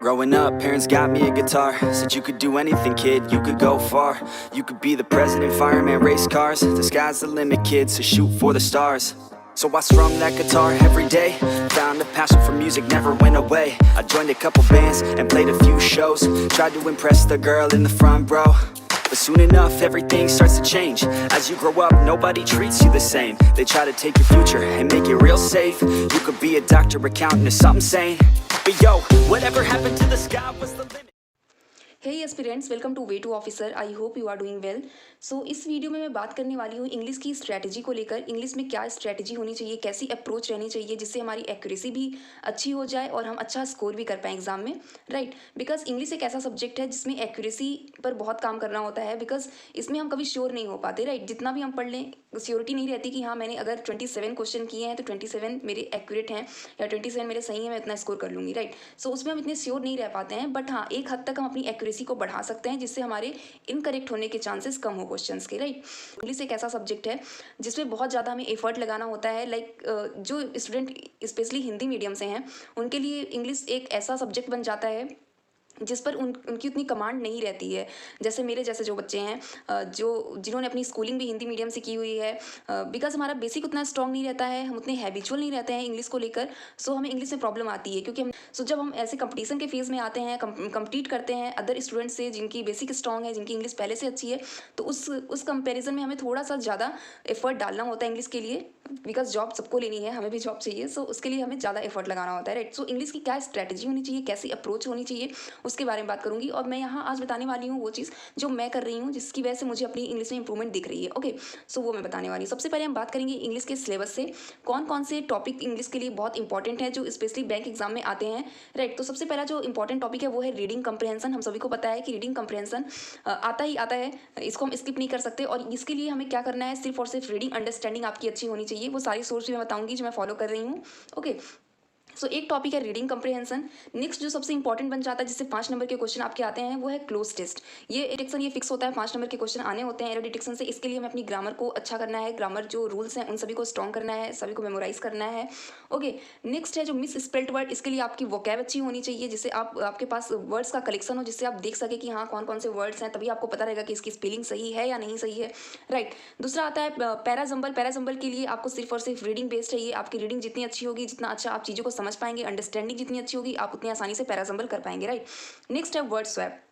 Growing up, parents got me a guitar. Said you could do anything, kid, you could go far. You could be the president, fireman, race cars. The sky's the limit, kid, so shoot for the stars. So I strummed that guitar every day. Found a passion for music, never went away. I joined a couple bands and played a few shows. Tried to impress the girl in the front row. But soon enough, everything starts to change. As you grow up, nobody treats you the same. They try to take your future and make it real safe. You could be a doctor, accountant, or something sane. But yo, whatever happened to the sky was the limit. Hey aspirants, welcome to way to officer. I hope you are doing well. So इस video में मैं बात करने वाली हूँ English की strategy को लेकर। इंग्लिश में क्या स्ट्रैटेजी होनी चाहिए, कैसी अप्रोच रहनी चाहिए जिससे हमारी एक्यूरेसी भी अच्छी हो जाए और हम अच्छा स्कोर भी कर पाएँ एग्जाम में, राइट। बिकॉज इंग्लिश एक ऐसा सब्जेक्ट है जिसमें एक्यूरेसी पर बहुत काम करना होता है। बिकॉज इसमें हम कभी श्योर नहीं हो पाते, राइट। जितना भी हम पढ़ लें, श्योरिटी नहीं रहती कि हाँ मैंने अगर 27 क्वेश्चन किए हैं तो 27 मेरे एक्यूरेट हैं या 27 मेरे सही हैं, मैं इतना स्कोर कर लूँगी, राइट। सो उसमें हम इतने श्योर नहीं रह पाते हैं, बट हाँ एक हद तक हम अपनी एक्यूरेसी को बढ़ा सकते हैं जिससे हमारे इनकरेक्ट होने के चांसेस कम हो क्वेश्चंस के, राइट। इंग्लिश एक ऐसा सब्जेक्ट है जिसमें बहुत ज़्यादा हमें एफर्ट लगाना होता है। लाइक जो स्टूडेंट स्पेशली हिंदी मीडियम से हैं उनके लिए इंग्लिश एक ऐसा सब्जेक्ट बन जाता है जिस पर उनकी उतनी कमांड नहीं रहती है। जैसे मेरे जैसे जो बच्चे हैं जिन्होंने अपनी स्कूलिंग भी हिंदी मीडियम से की हुई है, बिकॉज हमारा बेसिक उतना स्ट्रॉन्ग नहीं रहता है, हम उतने हैबिचुअल नहीं रहते हैं इंग्लिश को लेकर। सो हमें इंग्लिश में प्रॉब्लम आती है क्योंकि जब हम ऐसे कंपटीशन के फेज़ में आते हैं, कंपीट करते हैं अदर स्टूडेंट्स से जिनकी बेसिक स्ट्रॉन्ग है, जिनकी इंग्लिश पहले से अच्छी है, तो उस कंपेरिजन में हमें थोड़ा सा ज़्यादा एफर्ट डालना होता है इंग्लिश के लिए। बिकॉज जॉब सबको लेनी है, हमें भी जॉब चाहिए, सो उसके लिए हमें ज़्यादा एफर्ट लगाना होता है, राइट। सो इंग्लिश की क्या स्ट्रैटेजी होनी चाहिए, कैसी अप्रोच होनी चाहिए, उसके बारे में बात करूंगी। और मैं यहाँ आज बताने वाली हूँ वो चीज़ जो मैं कर रही हूँ जिसकी वजह से मुझे अपनी इंग्लिश में इंप्रूवमेंट दिख रही है। ओके, सो वो मैं बताने वाली हूँ। सबसे पहले हम बात करेंगे इंग्लिश के सिलेबस से, कौन कौन से टॉपिक इंग्लिश के लिए बहुत इंपॉर्टेंट है जो स्पेशली बैंक एग्जाम में आते हैं, राइट। तो सबसे पहला जो इंपॉर्टेंट टॉपिक है वो है रीडिंग कंप्रहेंशन। हम सभी को पता है कि रीडिंग कंप्रहेंशन आता ही आता है, इसको हम स्किप नहीं कर सकते। और इसके लिए हमें क्या करना है, सिर्फ और सिर्फ रीडिंग अंडरस्टैंडिंग आपकी अच्छी होनी चाहिए। वो सारी सोर्स भी मैं बताऊंगी जो मैं फॉलो कर रही हूँ। ओके, सो एक टॉपिक है रीडिंग कंप्रहेंशन। नेक्स्ट जो सबसे इंपॉर्टेंट बन जाता है जिससे 5 नंबर के क्वेश्चन आपके आते हैं वो है क्लोज टेस्ट। ये डिटेक्शन ये फिक्स होता है, 5 नंबर के क्वेश्चन आने होते हैं एरर डिटेक्शन से। इसके लिए हमें अपनी ग्रामर को अच्छा करना है, ग्रामर जो रूल्स हैं उन सभी को स्ट्रॉन्ग करना है, सभी को मेमोराइज करना है। ओके, नेक्स्ट है जो मिस स्पेल्ड वर्ड। इसके लिए आपकी वोकैब अच्छी होनी चाहिए, जिससे आपके पास वर्ड्स का कलेक्शन हो, जिससे आप देख सके कि हाँ कौन कौन से वर्ड्स हैं, तभी आपको पता रहेगा कि इसकी स्पेलिंग सही है या नहीं सही है, राइट। दूसरा आता है पैराजम्बल। पैराजम्बल के लिए आपको सिर्फ और सिर्फ रीडिंग बेस्ड चाहिए। आपकी रीडिंग जितनी अच्छी होगी, जितना अच्छा आप चीज़ों को समझ पाएंगे, अंडरस्टैंडिंग जितनी अच्छी होगी, आप उतनी आसानी से पैराजम्बल कर पाएंगे, राइट। नेक्स्ट है वर्ड स्वैप।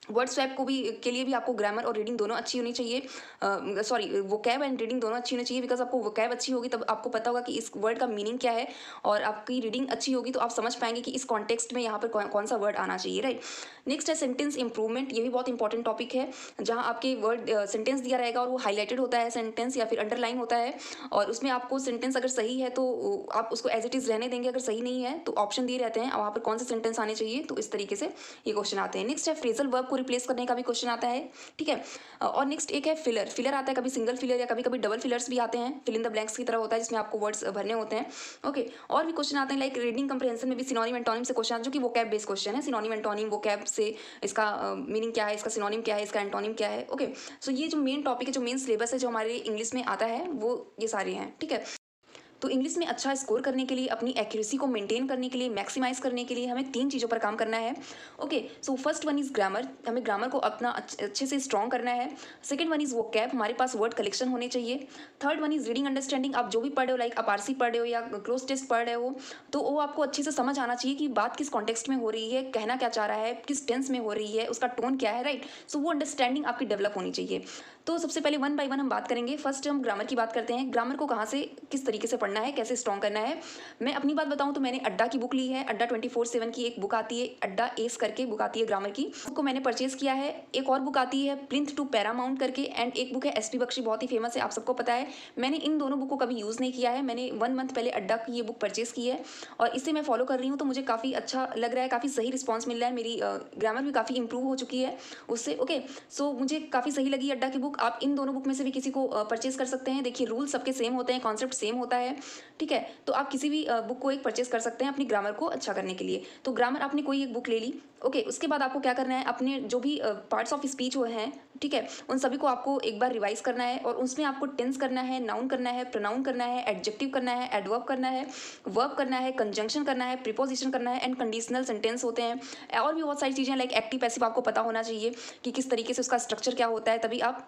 वर्ड स्वैप को भी के लिए भी आपको ग्रामर और रीडिंग दोनों अच्छी होनी चाहिए। सॉरी, वोकैब एंड रीडिंग दोनों अच्छी होनी चाहिए। बिकॉज आपको वोकैब अच्छी होगी तब आपको पता होगा कि इस वर्ड का मीनिंग क्या है, और आपकी रीडिंग अच्छी होगी तो आप समझ पाएंगे कि इस कॉन्टेक्स्ट में यहाँ पर कौन सा वर्ड आना चाहिए, राइट। नेक्स्ट है सेंटेंस इंप्रूवमेंट। ये भी बहुत इंपॉर्टेंट टॉपिक है, जहाँ आपके वर्ड सेंटेंस दिया रहेगा और वो हाईलाइटेड होता है सेंटेंस या फिर अंडरलाइन होता है, और उसमें आपको सेंटेंस अगर सही है तो आप उसको एज इट इज़ रहने देंगे, अगर सही नहीं है तो ऑप्शन दिए रहते हैं वहाँ पर कौन से सेंटेंस आने चाहिए, तो इस तरीके से ये क्वेश्चन आते हैं। नेक्स्ट है फ्रेजल वर्ब को रिप्लेस करने का भी क्वेश्चन आता है, ठीक है। और नेक्स्ट एक है फिलर। फिलर आता है कभी सिंगल फिलर या कभी कभी डबल फिलर्स भी आते हैं, फिल इन द ब्लैंक्स की तरह होता है जिसमें आपको वर्ड्स भरने होते हैं। ओके, और भी क्वेश्चन आते हैं लाइक रीडिंग कंप्रहेंशन में भी सिनोनिम एंटोनिम से क्वेश्चन जो कि वोकैब बेस्ड क्वेश्चन है। सिनोनिम एंटोनिम वोकैब से इसका मीनिंग क्या है, इसका सिनोनिम क्या है, इसका एंटोनिम क्या है। ओके, सो ये जो मेन टॉपिक है, जो मेन सिलेबस है जो हमारे इंग्लिश में आता है वो ये सारे हैं, ठीक है। तो इंग्लिश में अच्छा स्कोर करने के लिए, अपनी एक्यूरेसी को मेंटेन करने के लिए, मैक्सिमाइज करने के लिए हमें 3 चीज़ों पर काम करना है। Okay, so first one is grammar. हमें ग्रामर को अपना अच्छे से स्ट्रॉन्ग करना है। सेकंड वन इज़ वोकैब, हमारे पास वर्ड कलेक्शन होने चाहिए। Third one is reading understanding. आप जो भी पढ़ रहे हो, लाइक आप आरसी पढ़ रहे हो या क्लोज टेस्ट पढ़ रहे हो, तो वो आपको अच्छे से समझ आना चाहिए कि बात किस कॉन्टेक्स्ट में हो रही है, कहना क्या चाह रहा है, किस टेंस में हो रही है, उसका टोन क्या है, राइट। सो वो अंडरस्टैंडिंग आपकी डेवलप होनी चाहिए। तो सबसे पहले 1 बाय 1 हम बात करेंगे। फर्स्ट हम ग्रामर की बात करते हैं। ग्रामर को कहाँ से किस तरीके से पढ़ना है, कैसे स्ट्रॉन्ग करना है। मैं अपनी बात बताऊं तो मैंने अड्डा की बुक ली है। अड्डा 24/7 की एक बुक आती है, अड्डा एस करके बुक आती है ग्रामर की, उसको मैंने परचेज किया है। एक और बुक आती है प्लिंथ टू पैरामाउंट करके, एंड एक बुक है एसपी बख्शी, बहुत ही फेमस है, आप सबको पता है। मैंने इन दोनों बुक को कभी यूज़ नहीं किया है। मैंने 1 मंथ पहले अड्डा की ये बुक परचेज की है और इसे मैं फॉलो कर रही हूँ, तो मुझे काफ़ी अच्छा लग रहा है, काफ़ी सही रिस्पॉन्स मिल रहा है। मेरी ग्रामर भी काफ़ी इंप्रूव हो चुकी है उससे। ओके, सो मुझे काफ़ी सही लगी अड्डा की बुक। आप इन दोनों बुक में से भी किसी को परचेज कर सकते हैं। देखिए रूल सबके सेम होते हैं, कॉन्सेप्ट सेम होता है, ठीक है। तो आप किसी भी बुक को एक परचेस कर सकते हैं अपनी ग्रामर को अच्छा करने के लिए। तो ग्रामर आपने कोई एक बुक ले ली, ओके। उसके बाद आपको क्या करना है, अपने जो भी पार्ट्स ऑफ स्पीच वो हैं, ठीक है, उन सभी को आपको एक बार रिवाइज करना है और उसमें आपको टेंस करना है, नाउन करना है, प्रोनाउन करना है, एडजेक्टिव करना है, एडवर्ब करना है, वर्ब करना है, कंजंक्शन करना है, प्रीपोजिशन करना है एंड कंडीशनल सेंटेंस होते हैं। और भी बहुत सारी चीज़ें लाइक एक्टिव पैसिव आपको पता होना चाहिए कि किस तरीके से उसका स्ट्रक्चर क्या होता है, तभी आप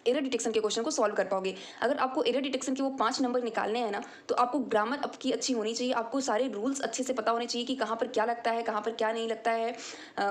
एरर डिटेक्शन के क्वेश्चन को सॉल्व कर पाओगे। अगर आपको एरर डिटेक्शन के वो 5 नंबर निकालने हैं ना, तो आपको ग्रामर आपकी अच्छी होनी चाहिए, आपको सारे रूल्स अच्छे से पता होने चाहिए कि कहाँ पर क्या लगता है, कहाँ पर क्या नहीं लगता है।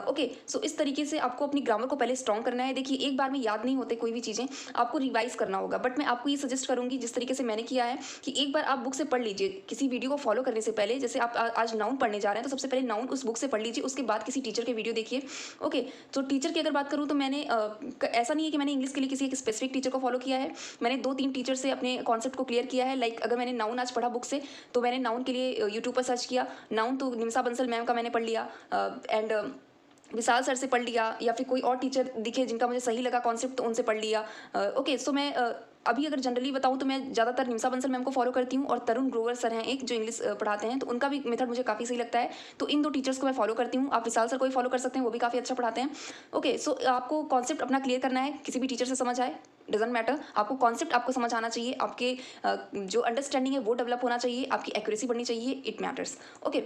ओके, सो इस तरीके से आपको अपनी ग्रामर को पहले स्ट्रॉन्ग करना है। देखिए, एक बार में याद नहीं होते कोई भी चीज़ें, आपको रिवाइज करना होगा। बट मैं आपको ये सजेस्ट करूँगी जिस तरीके से मैंने किया है कि एक बार आप बुक से पढ़ लीजिए, किसी वीडियो को फॉलो करने से पहले। जैसे आप आज नाउन पढ़ने जा रहे हैं तो सबसे पहले नाउन उस बुक से पढ़ लीजिए, उसके बाद किसी टीचर के वीडियो देखिए। ओके, तो टीचर की अगर बात करूँ तो मैंने ऐसा नहीं है कि मैंने इंग्लिश के लिए किसी एक स्पेसिफिक टीचर को फॉलो किया है। मैंने 2-3 टीचर से अपने कॉन्सेप्ट को क्लियर किया है। लाइक अगर मैंने नाउन आज पढ़ा बुक से, तो मैंने नाउन के लिए यूट्यूब पर सर्च किया। नाउन तो निमिषा बंसल मैम का मैंने पढ़ लिया एंड विशाल सर से पढ़ लिया, या फिर कोई और टीचर दिखे जिनका मुझे सही लगा कॉन्सेप्ट तो उनसे पढ़ लिया। ओके, सो मैं अभी अगर जनरली बताऊँ तो मैं ज़्यादातर निमिषा बंसल मैम को फॉलो करती हूँ और तरुण ग्रोवर सर हैं एक जो इंग्लिश पढ़ाते हैं, तो उनका भी मेथड मुझे काफ़ी सही लगता है। तो इन 2 टीचर्स को मैं फॉलो करती हूँ। आप विशाल सर को भी फॉलो कर सकते हैं, वो भी काफ़ी अच्छा पढ़ाते हैं। ओके, सो आपको कॉन्सेप्ट अपना क्लियर करना है, किसी भी टीचर से समझ आए डजेंट मैटर, आपको कॉन्सेप्ट आपको समझ आना चाहिए, आपके जो अंडरस्टैंडिंग है वो डेवलप होना चाहिए, आपकी एक्यूरेसी बढ़नी चाहिए, इट मैटर्स। ओके,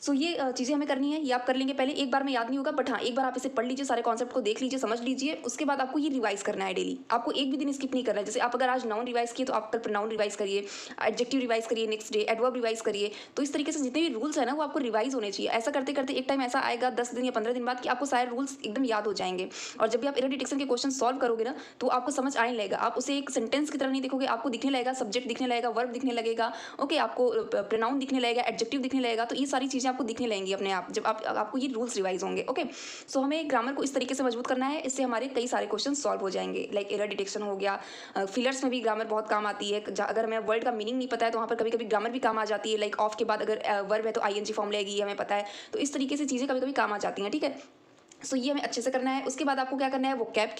सो ये चीज़ें हमें करनी है, ये आप कर लेंगे। पहले एक बार में याद नहीं होगा, बट हाँ, एक बार आप इसे पढ़ लीजिए, सारे कॉन्सेप्ट को देख लीजिए, समझ लीजिए। उसके बाद आपको ये रिवाइज करना है डेली। आपको एक भी दिन स्किप नहीं करना है। जैसे आप अगर आज नाउन रिवाइज किए तो आप कल प्रोनाउन रिवाइज करिए, एडजेक्टिव रिवाइज करिए, नेक्स्ट डे एडवर्ब रिवाइज करिए। तो इस तरीके से जितने भी रूल्स है ना वो आपको रिवाइज होने चाहिए। ऐसा करते करते एक टाइम ऐसा आएगा 10 दिन या 15 दिन बाद कि आपको सारे रूल्स एकदम याद हो जाएंगे। और जब भी आप एरर डिटेक्शन के क्वेश्चन सॉल्व करोगे ना, तो आपको समझ आने लगेगा। आप उसे एक सेंटेंस की तरह नहीं देखोगे, आपको दिखने लगेगा, सब्जेक्ट दिखने लगेगा, वर्ब दिखने लगेगा, ओके, आपको प्रोनाउन दिखने लगेगा, एडजेक्टिव दिखने लगेगा। तो ये सारी चीज़ें आपको दिखने लगेंगी अपने आप, जब आपको ये रूल्स रिवाइज होंगे। ओके, सो हमें ग्रामर को इस तरीके से मजबूत करना है, इससे हमारे कई सारे क्वेश्चन सॉल्व हो जाएंगे। लाइक एरर डिटेक्शन हो गया, फिलर्स में भी ग्रामर बहुत काम आती है। अगर हमें वर्ड का मीनिंग नहीं पता है तो वहाँ पर कभी कभी ग्रामर भी काम आ जाती है। लाइक ऑफ के बाद अगर वर्ब है तो आईएनजी फॉर्म लगेगी, हमें पता है। तो इस तरीके से चीज़ें कभी कभी काम आ जाती हैं, ठीक है। सो ये हमें अच्छे से करना है। उसके बाद आपको क्या करना है, वोकैब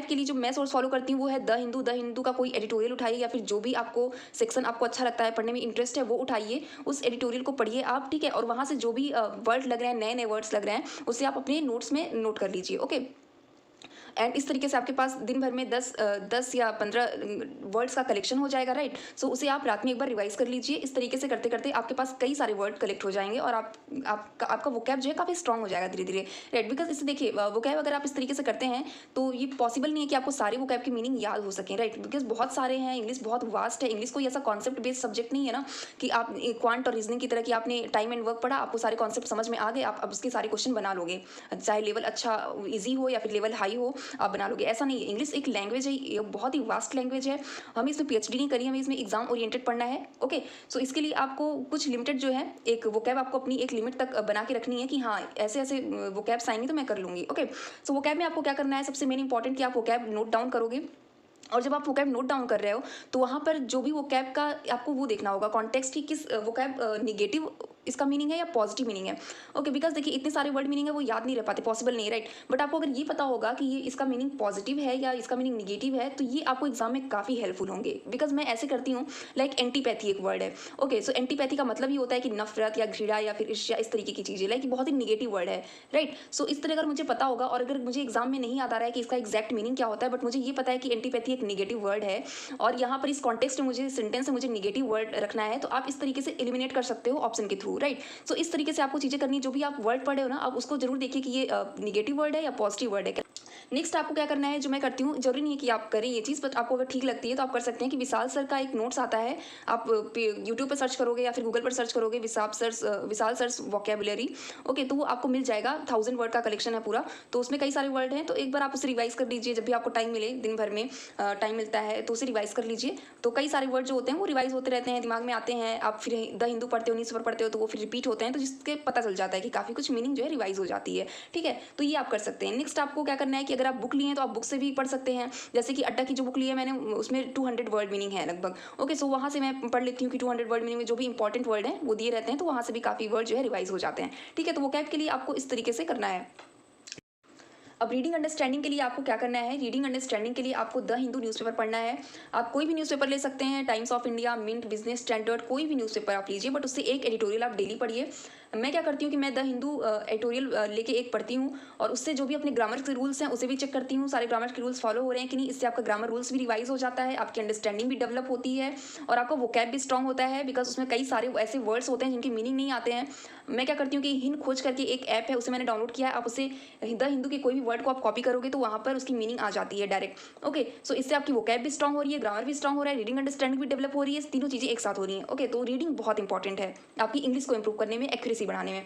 के लिए जो मैं सोर्स फॉलो करती हूँ वो है द हिंदू का कोई एडिटोरियल उठाइए, या फिर जो भी आपको सेक्शन आपको अच्छा लगता है, पढ़ने में इंटरेस्ट है, वो उठाइए, उस एडिटोरियल को पढ़िए आप, ठीक है। और वहाँ से जो भी वर्ड लग रहे हैं, नए नए वर्ड्स लग रहे हैं, उसे आप अपने नोट्स में नोट कर लीजिए। ओके, एंड इस तरीके से आपके पास दिन भर में 10 या 15 वर्ड्स का कलेक्शन हो जाएगा, राइट। सो उसे आप रात में एक बार रिवाइज कर लीजिए। इस तरीके से करते करते आपके पास कई सारे वर्ड कलेक्ट हो जाएंगे और आपका वोकैब जो है काफ़ी स्ट्रॉन्ग हो जाएगा धीरे धीरे, राइट। बिकॉज इसे देखिए, वोकैब अगर आप इस तरीके से करते हैं तो ये पॉसिबल नहीं है कि आपको सारे वोकैब की मीनिंग याद हो सकें, राइट। बिकॉज बहुत सारे हैं, इंग्लिश बहुत वास्ट है। इंग्लिश कोई ऐसा कॉन्सेप्ट बेस्ड सब्जेक्ट नहीं है ना कि आप क्वांट और रीजनिंग की तरह कि आपने टाइम एंड वर्क पढ़ा, आपको सारे कॉन्सेप्ट समझ में आ गए, आप अब उसके सारे क्वेश्चन बना लोगे, चाहे लेवल अच्छा ईजी हो या फिर लेवल हाई हो, आप बना लोगे। ऐसा नहीं है। इंग्लिश एक लैंग्वेज है, ये बहुत ही वास्ट लैंग्वेज है। हमें इसमें पीएचडी नहीं करी, हमें इसमें एग्जाम ओरिएंटेड पढ़ना है। ओके, सो इसके लिए आपको कुछ लिमिटेड जो है, एक वोकैब आपको अपनी एक लिमिट तक बना के रखनी है कि हाँ ऐसे ऐसे वोकैब्स आएंगे तो मैं कर लूँगी। ओके, सो वोकैब में आपको क्या करना है, सबसे मेन इंपॉर्टेंट कि आप वोकैब नोट डाउन करोगे। और जब आप वोकैब नोट डाउन कर रहे हो तो वहाँ पर जो भी वोकैब का आपको वो देखना होगा कॉन्टेक्स्ट, कि किस वोकैब निगेटिव इसका मीनिंग है या पॉजिटिव मीनिंग है। ओके, बिकॉज देखिए इतने सारे वर्ड मीनिंग है वो याद नहीं रह पाते, पॉसिबल नहीं, राइट। बट आपको अगर ये पता होगा कि ये इसका मीनिंग पॉजिटिव है या इसका मीनिंग निगेटिव है, तो ये आपको एग्जाम में काफ़ी हेल्पफुल होंगे। बिकॉज मैं ऐसे करती हूँ, लाइक एंटीपैथी एक वर्ड है। ओके, सो एंटीपैथी का मतलब ही होता है कि नफरत या घृणा या फिर ईर्ष्या, इस तरीके की चीज़ें, लाइक बहुत ही निगेटिव वर्ड है, राइट। सो इस तरह अगर मुझे पता होगा और अगर मुझे एग्जाम में नहीं याद आ रहा है कि इसका एग्जैक्ट मीनिंग क्या होता है, बट मुझे ये पता है कि एंटीपैथी एक निगेटिव वर्ड है और यहाँ पर इस कॉन्टेक्स्ट में मुझे सेंटेंस में मुझे निगेटिव वर्ड रखना है, तो आप इस तरीके से एलिमिनेट कर सकते हो ऑप्शन के थ्रू, राइट। सो इस तरीके से आपको चीज़ें करनी, जो भी आप वर्ड पढ़े हो ना, आप उसको जरूर देखिए कि ये निगेटिव वर्ड है या पॉजिटिव वर्ड है। नेक्स्ट आपको क्या करना है, जो मैं करती हूँ, जरूरी नहीं है कि आप करें ये चीज़, बट आपको अगर ठीक लगती है तो आप कर सकते हैं कि विशाल सर का एक नोट्स आता है, आप यूट्यूब पर सर्च करोगे या फिर गूगल पर सर्च करोगे विशाल सर्स वोकैबुलरी। ओके, तो वो आपको मिल जाएगा, 1000 वर्ड का कलेक्शन है पूरा, तो उसमें कई सारे वर्ड हैं। तो एक बार आप उसे रिवाइज कर लीजिए, जब भी आपको टाइम मिले, दिन भर में टाइम मिलता है तो उसे रिवाइज कर लीजिए। तो कई सारे वर्ड जो होते हैं वो रिवाइज होते रहते हैं, दिमाग में आते हैं। आप फिर द हिंदू पढ़ते हो, न्यूज़पेपर पढ़ते हो, तो वो फिर रिपीट होते हैं, तो जिसके पता चल जाता है कि काफ़ी कुछ मीनिंग जो है रिवाइज हो जाती है, ठीक है। तो ये आप कर सकते हैं। नेक्स्ट आपको क्या करना है कि अगर आप बुक लिए हैं तो आप बुक से भी पढ़ सकते हैं। जैसे कि अड्डा की जो बुक ली है मैंने, उसमें 200 वर्ड मीनिंग है लगभग। ओके, सो वहाँ से मैं पढ़ लेती हूँ कि 200 वर्ड मीनिंग में जो भी इंपॉर्टेंट वर्ड हैं वो दिए रहते हैं, तो वहाँ से भी काफ़ी वर्ड जो है रिवाइज हो जाते हैं, ठीक है। तो वो कैब के लिए आपको इस तरीके से करना है। अब रीडिंग अंडरस्टैंडिंग के लिए आपको क्या करना है, रीडिंग अंडरस्टैंडिंग के लिए आपको द हिंदू न्यूज़पेपर पढ़ना है। आप कोई भी न्यूज़पेपर ले सकते हैं, Times of India, Mint, Business Standard, कोई भी न्यूज़पेपर आप लीजिए, बट उससे एक एडिटोरियल आप डेली पढ़िए। मैं क्या करती हूँ कि मैं द हिंदू एडिटोरियल लेके एक पढ़ती हूँ और उससे जो भी अपने ग्रामर के रूल्स हैं उसे भी चेक करती हूँ, सारे ग्रामर के रूल्स फॉलो हो रहे हैं कि नहीं। इससे आपका ग्रामर रूल्स भी रिवाइज हो जाता है, आपकी अंडरस्टैंडिंग भी डेवलप होती है और आपका वोकैब भी स्ट्रांग होता है, बिकॉज उसमें कई सारे ऐसे वर्ड्स होते हैं जिनके मीनिंग नहीं आते हैं। मैं क्या करती हूँ कि हिंद खोज करके एक ऐप है, उसे मैंने डाउनलोड किया है। आप उसे द हिंदू के कोई भी वर्ड को आप कॉपी करोगे तो वहाँ पर उसकी मीनिंग आ जाती है डायरेक्ट। ओके, सो इससे आपकी वोकैब भी स्ट्रांग हो रही है, ग्रामर भी स्ट्रांग हो रहा है, रीडिंग अंडरस्टैंडिंग भी डेवलप हो रही है, तीनों चीज़ें एक साथ हो रही हैं। ओके, तो रीडिंग बहुत इंपॉर्टेंट है आपकी इंग्लिश को इंप्रूव करने में, एक्यूरेसी बढ़ाने में।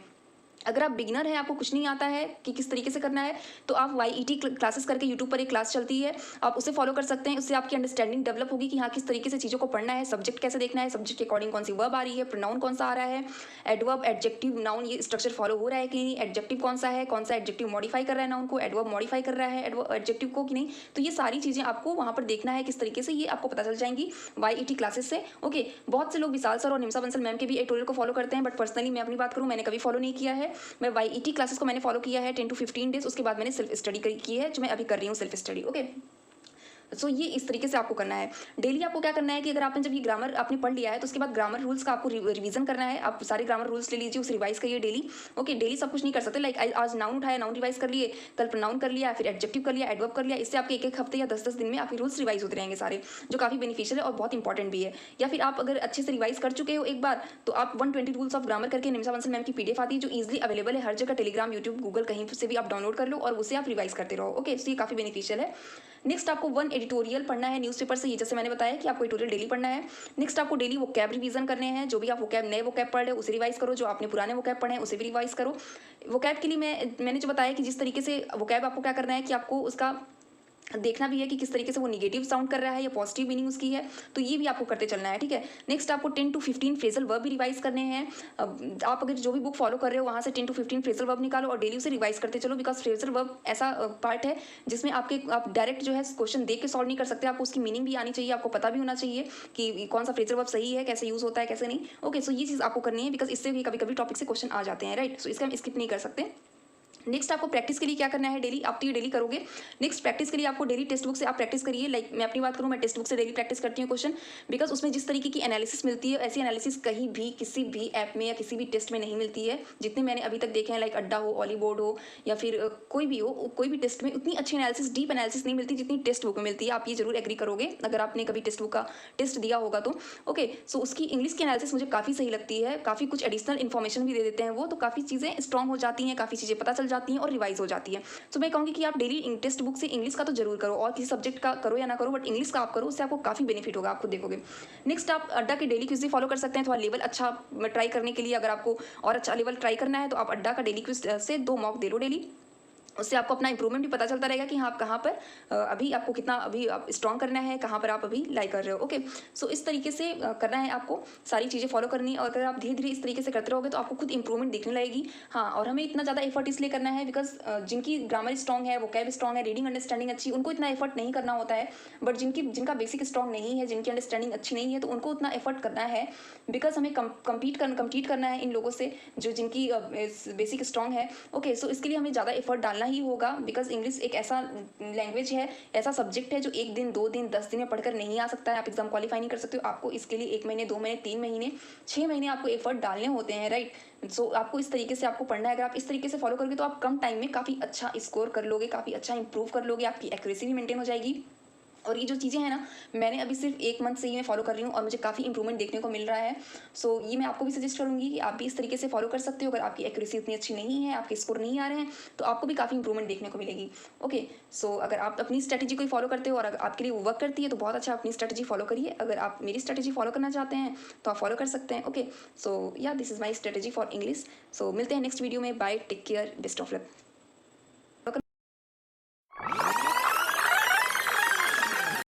अगर आप बिगिनर हैं, आपको कुछ नहीं आता है कि किस तरीके से करना है, तो आप YET क्लासेस करके यूट्यूब पर एक क्लास चलती है, आप उसे फॉलो कर सकते हैं। उससे आपकी अंडरस्टैंडिंग डेवलप होगी कि हाँ किस तरीके से चीज़ों को पढ़ना है, सब्जेक्ट कैसे देखना है, सब्जेक्ट के अकॉर्डिंग कौन सी वर्ब आ रही है, प्रोनाउन कौन सा आ रहा है, एडवर्ब, एडजेक्टिव, नाउन, ये स्ट्रक्चर फॉलो हो रहा है कि नहीं, एडजेक्टिव कौन सा एडजेक्टिव मॉडिफाई कर रहा है नाउन को, एडवर्ब मॉडिफाई कर रहा है एडजेक्टिव को कि नहीं। तो ये सारी चीज़ें आपको वहाँ पर देखना है किस तरीके से, ये आपको पता चल जाएंगी YET क्लासेस से। ओके, बहुत से लोग विशाल सर और निमिषा बंसल मैम के भी एडिटोरियल को फॉलो करते हैं, बट पर्सनली मैं अपनी बात करूँ, मैंने कभी फॉलो नहीं किया है। मैं YET क्लासेस को मैंने फॉलो किया है 10 to 15 डेज, उसके बाद मैंने सेल्फ स्टडी की है, जो मैं अभी कर रही हूँ सेल्फ स्टडी। ओके, सो ये इस तरीके से आपको करना है। डेली आपको क्या करना है कि अगर आपने जब ये ग्रामर आपने पढ़ लिया है तो उसके बाद ग्रामर रूल्स का आपको रिवीजन करना है। आप सारे ग्रामर रूल्स ले लीजिए, उसे रिवाइज करिए डेली। ओके, डेली सब कुछ नहीं कर सकते, लाइक आज नाउन उठाया, नाउन रिवाइज कर लिए, कल प्रोनाउन कर लिया, फिर एडजेक्टिव कर लिया, एडवर्ब कर लिया। इससे आपके एक हफ्ते या 10 दिन में आपके रूल्स रिवाइज होते रहेंगे सारे, जो काफ़ी बेनिफिशियल है और बहुत इंपॉर्टेंट भी है। या फिर आप अगर अच्छे से रिवाइज कर चुके हो एक बार, तो आप 120 रूल्स ऑफ ग्रामर करके निमिषा बंसल मैम की PDF आती है, जो ईजिली अवेलेबल है हर जगह, टेलीग्राम, यूट्यूब, गूगल, कहीं से भी आप डाउनलोड कर लो और उसे आप रिवाइज करते रहो। ओके, तो ये काफ़ी बेनिफिशियल है। नेक्स्ट आपको 1 एडिटोरियल पढ़ना है न्यूज़पेपर से, ये जैसे मैंने बताया कि आपको एडिटोरियल डेली पढ़ना है। नेक्स्ट आपको डेली वोकैब रिवीजन करने हैं, जो भी आप वोकैब नए वोकैब पढ़ रहे हो उसे रिवाइज करो, जो आपने पुराने वोकैब पढ़े हैं उसे भी रिवाइज करो। वोकैब के लिए मैंने जो बताया कि जिस तरीके से वोकैब आपको क्या करना है कि आपको उसका देखना भी है कि किस तरीके से वो निगेटिव साउंड कर रहा है या पॉजिटिव मीनिंग उसकी है, तो ये भी आपको करते चलना है, ठीक है। नेक्स्ट आपको 10 to 15 फ्रेजल वर्ब भी रिवाइज करने हैं। आप अगर जो भी बुक फॉलो कर रहे हो वहाँ से 10 to 15 फ्रेजल वर्ब निकालो और डेली उसे रिवाइज करते चलो, बिकॉज फ्रेजल वर्ब ऐसा पार्ट है जिसमें आप डायरेक्ट जो है क्वेश्चन देख के सॉल्व नहीं कर सकते, आपको उसकी मीनिंग भी आनी चाहिए, आपको पता भी होना चाहिए कि कौन सा फ्रेजल वर्ब सही है, कैसे यूज़ होता है, कैसे नहीं। ओके, सो ये चीज़ आपको करनी है, बिकॉज इससे भी कभी कभी टॉपिक से क्वेश्चन आ जाते हैं, राइट। सो इसका हम स्किप नहीं कर सकते। नेक्स्ट आपको प्रैक्टिस के लिए क्या करना है डेली, आप तो ये डेली करोगे। नेक्स्ट प्रैक्टिस के लिए आपको डेली टेक्स्ट बुक से आप प्रैक्टिस करिए। लाइक मैं अपनी बात करूँ, मैं टेक्स्ट बुक से डेली प्रैक्टिस करती हूँ क्वेश्चन, बिकॉज उसमें जिस तरीके की एनालिसिस मिलती है ऐसी एनालिसिस कहीं भी किसी भी ऐप में या किसी भी टेस्ट में नहीं मिलती है। जितने मैंने अभी तक देखे हैं, लाइक अड्डा हो, ऑली बोर्ड हो या फिर कोई भी हो, कोई भी टेस्ट में उतनी अच्छी एनालिसिस, डीप एनालिसिस नहीं मिलती जितनी टेक्स्ट बुक में मिलती है। आप ये जरूर एग्री करोगे अगर आपने कभी टेक्स्ट बुक का टेस्ट दिया होगा तो। ओके, सो उसकी इंग्लिश की एनालिसिस मुझे काफ़ी सही लगती है, काफ़ी कुछ एडिशनल इन्फॉर्मेशन भी दे देते हैं वो, तो काफ़ी चीज़ें स्ट्रॉन्ग हो जाती हैं, काफ़ी चीज़ें पता चल जाती हैं और रिवाइज हो जाती है। तो मैं कहूँगी कि आप डेली टेक्स्ट बुक से इंग्लिश का तो जरूर करो, और किसी सब्जेक्ट का करो या ना करो, बट इंग्लिश का आप करो, उससे आपको काफ़ी बेनिफिट होगा, आप खुद देखोगे। नेक्स्ट आप अड्डा के डेली क्विज भी फॉलो कर सकते हैं, थोड़ा लेवल अच्छा ट्राई करने के लिए। अगर आपको और अच्छा लेवल ट्राई करना है तो आप अड्डा का डेली क्विज से 2 मॉक दे लो डेली, उससे आपको अपना इंप्रूवमेंट भी पता चलता रहेगा कि हाँ आप कहाँ पर अभी आपको कितना अभी आप स्ट्रॉन्ग करना है, कहाँ पर आप अभी लाई कर रहे हो। ओके, सो इस तरीके से करना है आपको, सारी चीज़ें फॉलो करनी है, और अगर आप धीरे धीरे इस तरीके से करते रहोगे तो आपको खुद इंप्रूवमेंट दिखने लगेगी। हाँ, और हमें इतना ज़्यादा एफर्ट इसलिए करना है बिकॉज जिनकी ग्रामर स्ट्रॉन्ग है, वोकैब स्ट्रॉन्ग है, रीडिंग अंडरस्टैंडिंग अच्छी, उनको इतना एफर्ट नहीं करना होता है। बट जिनका बेसिक स्ट्रॉन्ग नहीं है, जिनकी अंडरस्टैंडिंग अच्छी नहीं है, तो उनको उतना एफर्ट करना है, बिकॉज हमें कम्पीट करना है इन लोगों से जो जिनकी बेसिक स्ट्रॉन्ग है। ओके, सो इसके लिए हमें ज़्यादा एफर्ट डालना ही होगा, बिकॉज इंग्लिश एक ऐसा लैंग्वेज है, ऐसा सब्जेक्ट है जो 1 दिन 2 दिन 10 दिन में पढ़कर नहीं आ सकता है, आप एग्जाम क्वालिफाई नहीं कर सकते हो। आपको इसके लिए 1 महीने 2 महीने 3 महीने 6 महीने आपको एफर्ट डालने होते हैं, राइट। सो आपको इस तरीके से आपको पढ़ना है। अगर आप इस तरीके से फॉलो करोगे तो आप कम टाइम में काफ़ी अच्छा स्कोर कर लोगे, काफ़ी अच्छा इंप्रूव कर लोगे, आपकी एक्यूरेसी भी मेंटेन हो जाएगी। और ये जो चीज़ें हैं ना, मैंने अभी सिर्फ 1 मंथ से ही मैं फॉलो कर रही हूँ और मुझे काफ़ी इंप्रूवमेंट देखने को मिल रहा है। सो ये मैं आपको भी सजेस्ट करूँगी कि आप भी इस तरीके से फॉलो कर सकते हो। अगर आपकी एक्यूरेसी इतनी अच्छी नहीं है, आपके स्कोर नहीं आ रहे हैं, तो आपको भी काफ़ी इंप्रूवमेंट देखने को मिलेगी। ओके, सो अगर आप अपनी स्ट्रैटेजी को फॉलो करते हो और अगर आपके लिए वो वर्क करती है तो बहुत अच्छा, अपनी स्ट्रैटेजी फॉलो करिए। अगर आप मेरी स्ट्रैटेजी फॉलो करना चाहते हैं तो आप फॉलो कर सकते हैं। ओके, सो या this is my strategy for English. So मिलते हैं नेक्स्ट वीडियो में। Bye, take care, best of luck.